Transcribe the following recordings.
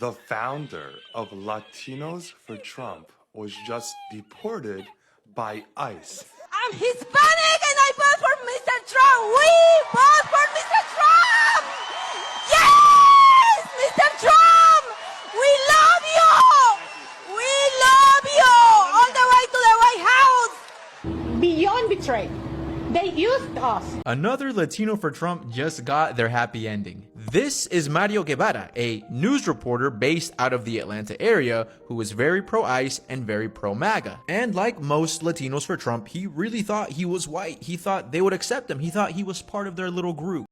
The founder of Latinos for Trump was just deported by ICE. I'm Hispanic and I vote for Mr. Trump. We vote for Mr. Trump. Yes, Mr. Trump. We love you. We love you. All the way to the White House. Beyond betrayed. They used us. Another Latino for Trump just got their happy ending. This is Mario Guevara, a news reporter based out of the Atlanta area who is very pro-ICE and very pro-MAGA. And like most Latinos for Trump, he really thought he was white. He thought they would accept him. He thought he was part of their little group.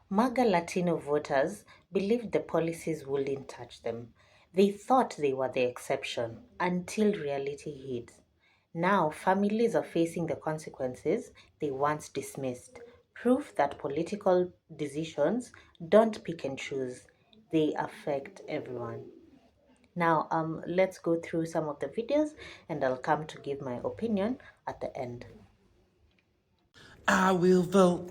MAGA Latino voters believed the policies wouldn't touch them. They thought they were the exception until reality hit. Now, families are facing the consequences they once dismissed. Proof that political decisions don't pick and choose. They affect everyone. Now, let's go through some of the videos and I'll come to give my opinion at the end. I will vote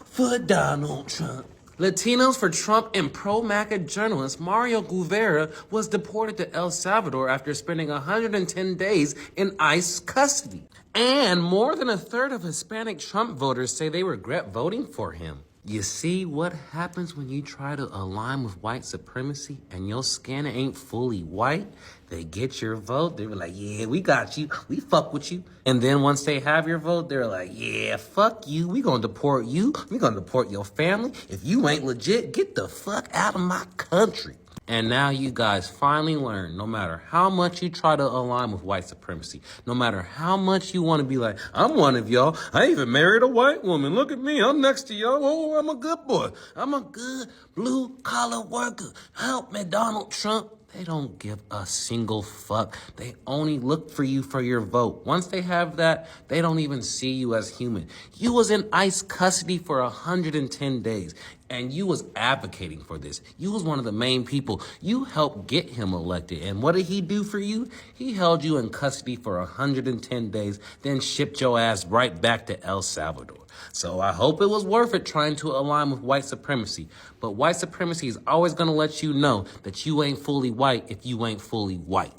for Donald Trump. Latinos for Trump and pro-MAGA journalist Mario Guevara was deported to El Salvador after spending 110 days in ICE custody. And more than a third of Hispanic Trump voters say they regret voting for him. You see what happens when you try to align with white supremacy and your skin ain't fully white? They get your vote. They were like, yeah, we got you. We fuck with you. And then once they have your vote, they're like, yeah, fuck you. We gonna deport you. We gonna deport your family. If you ain't legit, get the fuck out of my country. And now you guys finally learn, no matter how much you try to align with white supremacy, no matter how much you want to be like, I'm one of y'all. I even married a white woman. Look at me. I'm next to y'all. Oh, I'm a good boy. I'm a good blue-collar worker. Help me, Donald Trump. They don't give a single fuck. They only look for you for your vote. Once they have that, they don't even see you as human. You was in ICE custody for 110 days, and you was advocating for this. You was one of the main people. You helped get him elected. And what did he do for you? He held you in custody for 110 days, then shipped your ass right back to El Salvador. So I hope it was worth it trying to align with white supremacy. But white supremacy is always going to let you know that you ain't fully white if you ain't fully white.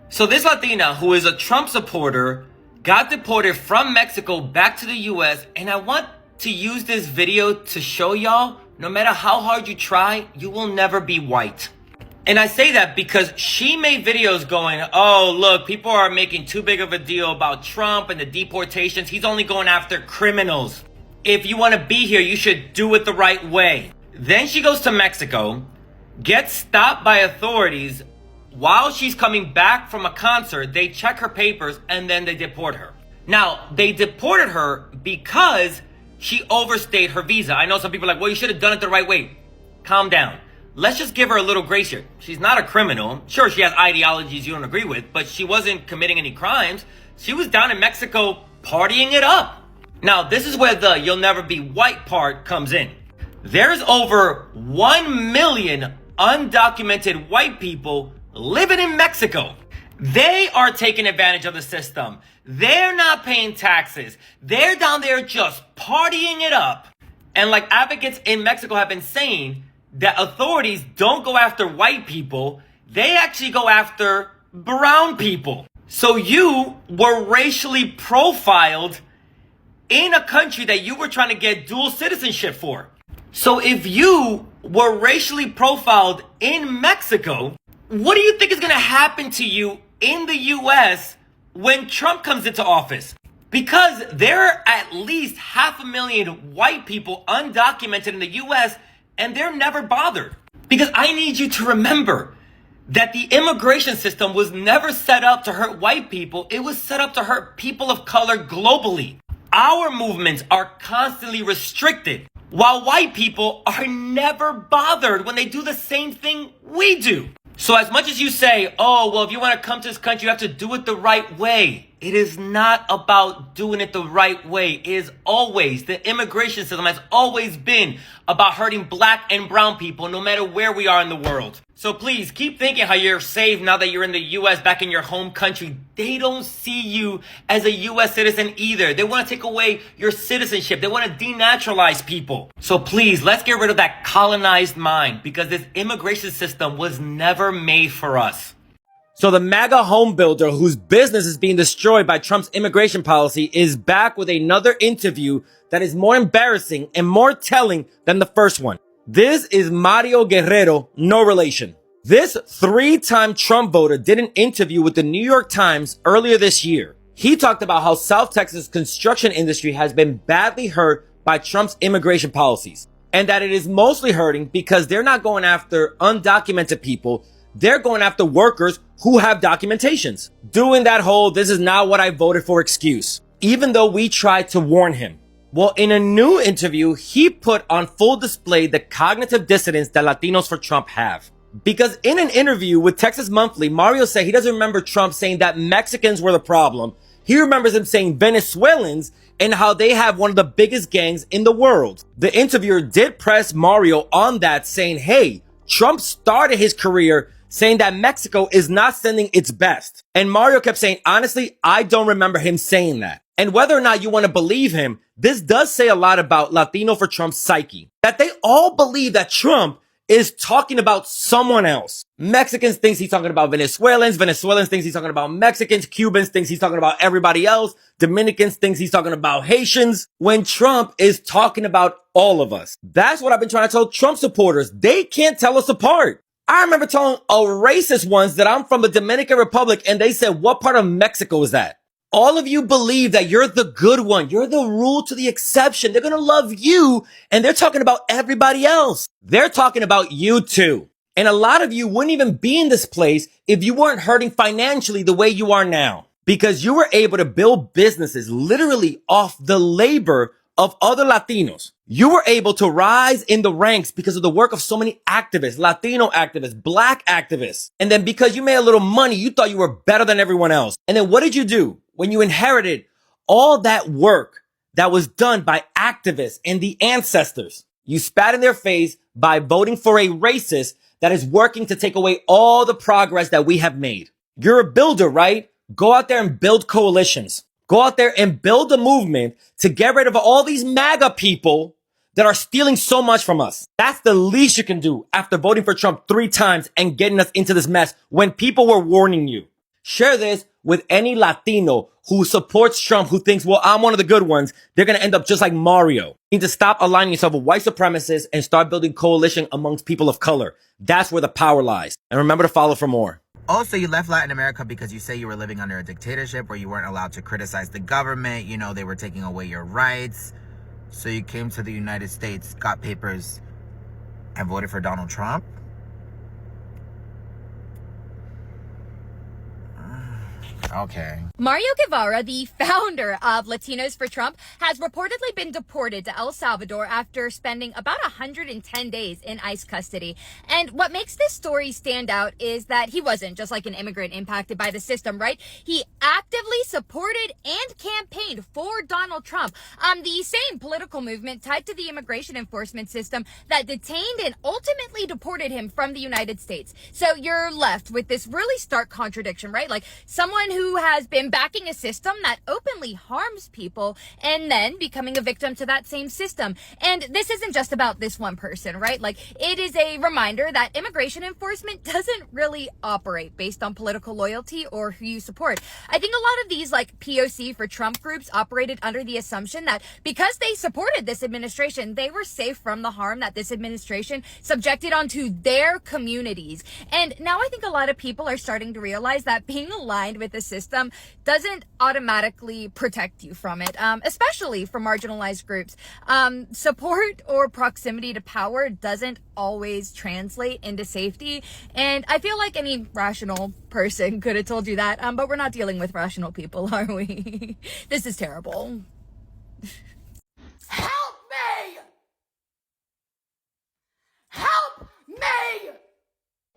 So this Latina, who is a Trump supporter, got deported from Mexico back to the US, and I want to use this video to show y'all, no matter how hard you try, you will never be white. And I say that because she made videos going, oh, look, people are making too big of a deal about Trump and the deportations. He's only going after criminals. If you want to be here, you should do it the right way. Then she goes to Mexico, gets stopped by authorities. While she's coming back from a concert, they check her papers and then they deport her. Now, they deported her because she overstayed her visa. I know some people are like, well, you should have done it the right way. Calm down. Let's just give her a little grace here. She's not a criminal. Sure, she has ideologies you don't agree with, but she wasn't committing any crimes. She was down in Mexico partying it up. Now, this is where the you'll never be white part comes in. There's over 1 million undocumented white people living in Mexico. They are taking advantage of the system. They're not paying taxes. They're down there just partying it up. And like advocates in Mexico have been saying, that authorities don't go after white people, they actually go after brown people. So you were racially profiled in a country that you were trying to get dual citizenship for. So if you were racially profiled in Mexico, what do you think is going to happen to you in the US when Trump comes into office? Because there are at least 500,000 white people undocumented in the US, and they're never bothered. Because I need you to remember that the immigration system was never set up to hurt white people. It was set up to hurt people of color globally. Our movements are constantly restricted, while white people are never bothered when they do the same thing we do. So as much as you say, oh, well, if you want to come to this country, you have to do it the right way. It is not about doing it the right way. It is always, the immigration system has always been about hurting black and brown people no matter where we are in the world. So please keep thinking how you're safe now that you're in the US, back in your home country. They don't see you as a US citizen either. They want to take away your citizenship. They want to denaturalize people. So please, let's get rid of that colonized mind, because this immigration system was never made for us. So the MAGA home builder whose business is being destroyed by Trump's immigration policy is back with another interview that is more embarrassing and more telling than the first one. This is Mario Guerrero, no relation. This 3-time Trump voter did an interview with the New York Times earlier this year. He talked about how South Texas construction industry has been badly hurt by Trump's immigration policies, and that it is mostly hurting because they're not going after undocumented people. They're going after workers who have documentations. Doing that whole "this is not what I voted for" excuse, even though we tried to warn him. Well, in a new interview, he put on full display the cognitive dissonance that Latinos for Trump have. Because in an interview with Texas Monthly, Mario said he doesn't remember Trump saying that Mexicans were the problem. He remembers him saying Venezuelans and how they have one of the biggest gangs in the world. The interviewer did press Mario on that, saying, hey, Trump started his career saying that Mexico is not sending its best. And Mario kept saying, honestly, I don't remember him saying that. And whether or not you want to believe him, this does say a lot about Latino for Trump's psyche. That they all believe that Trump is talking about someone else. Mexicans thinks he's talking about Venezuelans. Venezuelans thinks he's talking about Mexicans. Cubans thinks he's talking about everybody else. Dominicans thinks he's talking about Haitians. When Trump is talking about all of us. That's what I've been trying to tell Trump supporters. They can't tell us apart. I remember telling a racist ones that I'm from the Dominican Republic, and they said, what part of Mexico is that? All of you believe that you're the good one. You're the rule to the exception. They're going to love you, and they're talking about everybody else. They're talking about you too. And a lot of you wouldn't even be in this place if you weren't hurting financially the way you are now, because you were able to build businesses literally off the labor of other Latinos. You were able to rise in the ranks because of the work of so many activists, Latino activists, black activists. And then because you made a little money, you thought you were better than everyone else. And then what did you do when you inherited all that work that was done by activists and the ancestors? You spat in their face by voting for a racist that is working to take away all the progress that we have made. You're a builder, right? Go out there and build coalitions. Go out there and build a movement to get rid of all these MAGA people that are stealing so much from us. That's the least you can do after voting for Trump 3 times and getting us into this mess when people were warning you. Share this with any Latino who supports Trump, who thinks, well, I'm one of the good ones. They're going to end up just like Mario. You need to stop aligning yourself with white supremacists and start building coalition amongst people of color. That's where the power lies. And remember to follow for more. Also, you left Latin America because you say you were living under a dictatorship where you weren't allowed to criticize the government. You know, they were taking away your rights. So you came to the United States, got papers, and voted for Donald Trump? Okay. Mario Guevara, the founder of Latinos for Trump, has reportedly been deported to El Salvador after spending about 110 days in ICE custody. And what makes this story stand out is that he wasn't just like an immigrant impacted by the system, right? He actively supported and campaigned for Donald Trump, the same political movement tied to the immigration enforcement system that detained and ultimately deported him from the United States. So you're left with this really stark contradiction, right? Like someone who has been backing a system that openly harms people and then becoming a victim to that same system. And this isn't just about this one person, right? Like it is a reminder that immigration enforcement doesn't really operate based on political loyalty or who you support. I think a lot of these like POC for Trump groups operated under the assumption that because they supported this administration, they were safe from the harm that this administration subjected onto their communities. And now I think a lot of people are starting to realize that being aligned with the system doesn't automatically protect you from it, especially for marginalized groups. Support or proximity to power doesn't always translate into safety. And I feel like any rational person could have told you that, but we're not dealing with rational people, are we? This is terrible. Help me! Help me!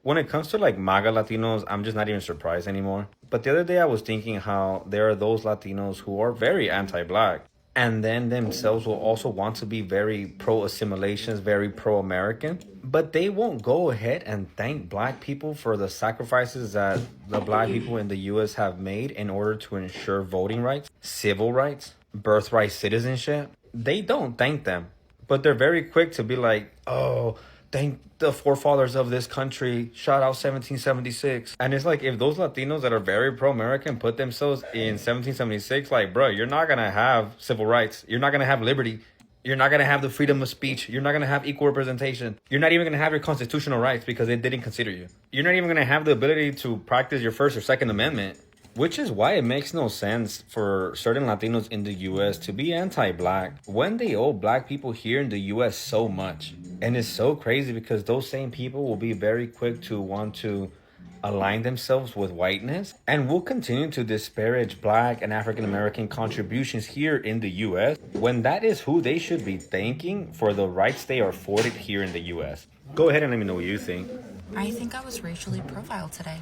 When it comes to like MAGA Latinos, I'm just not even surprised anymore. But the other day I was thinking how there are those Latinos who are very anti-black and then themselves will also want to be very pro-assimilations, very pro-American, but they won't go ahead and thank black people for the sacrifices that the black people in the US have made in order to ensure voting rights, civil rights, birthright citizenship. They don't thank them, but they're very quick to be like, oh, thank the forefathers of this country, shout out 1776. And it's like, if those Latinos that are very pro-American put themselves in 1776, like, bro, you're not gonna have civil rights, you're not gonna have liberty, you're not gonna have the freedom of speech, you're not gonna have equal representation, you're not even gonna have your constitutional rights because they didn't consider you, you're not even gonna have the ability to practice your First or Second Amendment. Which is why it makes no sense for certain Latinos in the US to be anti-black when they owe black people here in the US so much. And it's so crazy because those same people will be very quick to want to align themselves with whiteness and will continue to disparage black and African American contributions here in the US when that is who they should be thanking for the rights they are afforded here in the US. Go ahead and let me know what you think. I think I was racially profiled today.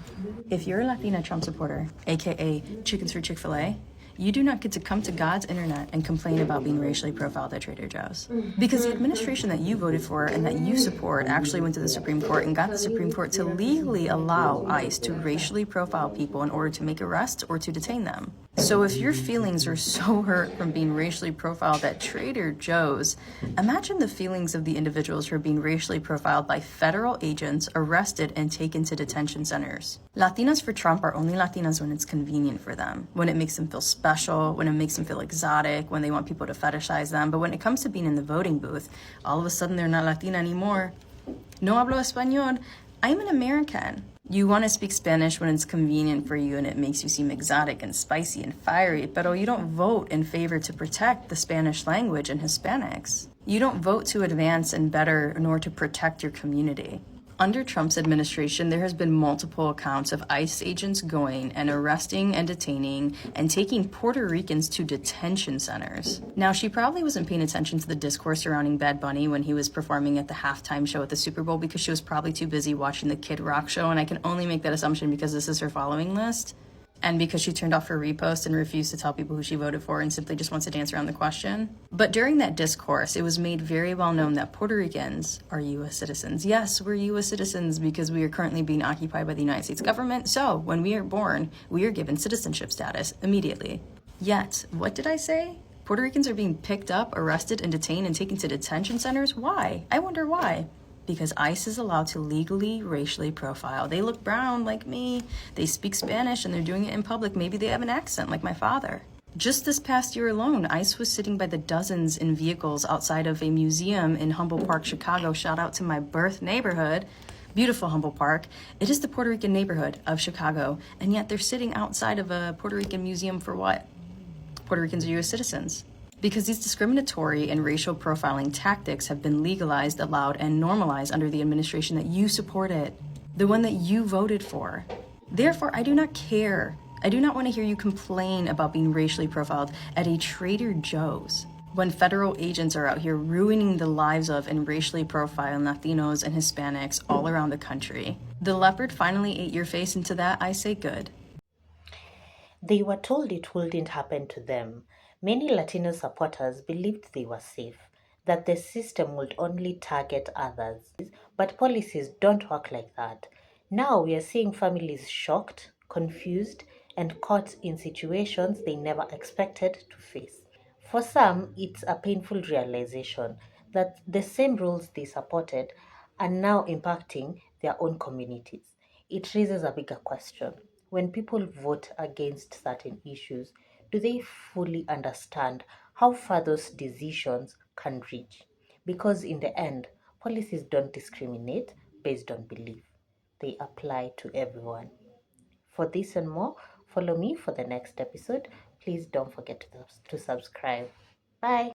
If you're a Latina Trump supporter, aka Chickens for Chick-fil-A, you do not get to come to God's internet and complain about being racially profiled at Trader Joe's. Because the administration that you voted for and that you support actually went to the Supreme Court and got the Supreme Court to legally allow ICE to racially profile people in order to make arrests or to detain them. So if your feelings are so hurt from being racially profiled at Trader Joe's, imagine the feelings of the individuals who are being racially profiled by federal agents, arrested, and taken to detention centers. Latinas for Trump are only Latinas when it's convenient for them, when it makes them feel special, when it makes them feel exotic, when they want people to fetishize them. But when it comes to being in the voting booth, all of a sudden they're not Latina anymore. No hablo español. I'm an American. You want to speak Spanish when it's convenient for you and it makes you seem exotic and spicy and fiery, pero you don't vote in favor to protect the Spanish language and Hispanics. You don't vote to advance and better nor to protect your community. Under Trump's administration, there has been multiple accounts of ICE agents going and arresting and detaining and taking Puerto Ricans to detention centers. Now, she probably wasn't paying attention to the discourse surrounding Bad Bunny when he was performing at the halftime show at the Super Bowl because she was probably too busy watching the Kid Rock show, and I can only make that assumption because this is her following list. And because she turned off her repost and refused to tell people who she voted for and simply just wants to dance around the question. But during that discourse, it was made very well known that Puerto Ricans are U.S. citizens. Yes, we're U.S. citizens because we are currently being occupied by the United States government. So when we are born, we are given citizenship status immediately. Yet, what did I say? Puerto Ricans are being picked up, arrested, and detained and taken to detention centers? Why? I wonder why. Because ICE is allowed to legally racially profile. They look brown like me, they speak Spanish, and they're doing it in public. Maybe they have an accent like my father. Just this past year alone, ICE was sitting by the dozens in vehicles outside of a museum in Humboldt Park, Chicago. Shout out to my birth neighborhood. Beautiful Humboldt Park. It is the Puerto Rican neighborhood of Chicago, and yet they're sitting outside of a Puerto Rican museum for what? Puerto Ricans are U.S. citizens. Because these discriminatory and racial profiling tactics have been legalized, allowed, and normalized under the administration that you supported, the one that you voted for. Therefore, I do not care. I do not want to hear you complain about being racially profiled at a Trader Joe's when federal agents are out here ruining the lives of and racially profiling Latinos and Hispanics all around the country. The leopard finally ate your face, and to that I say good. They were told it wouldn't happen to them. Many Latino supporters believed they were safe, that the system would only target others. But policies don't work like that. Now we are seeing families shocked, confused, and caught in situations they never expected to face. For some, it's a painful realization that the same rules they supported are now impacting their own communities. It raises a bigger question. When people vote against certain issues, do they fully understand how far those decisions can reach? Because in the end, policies don't discriminate based on belief. They apply to everyone. For this and more, follow me for the next episode. Please don't forget to subscribe. Bye.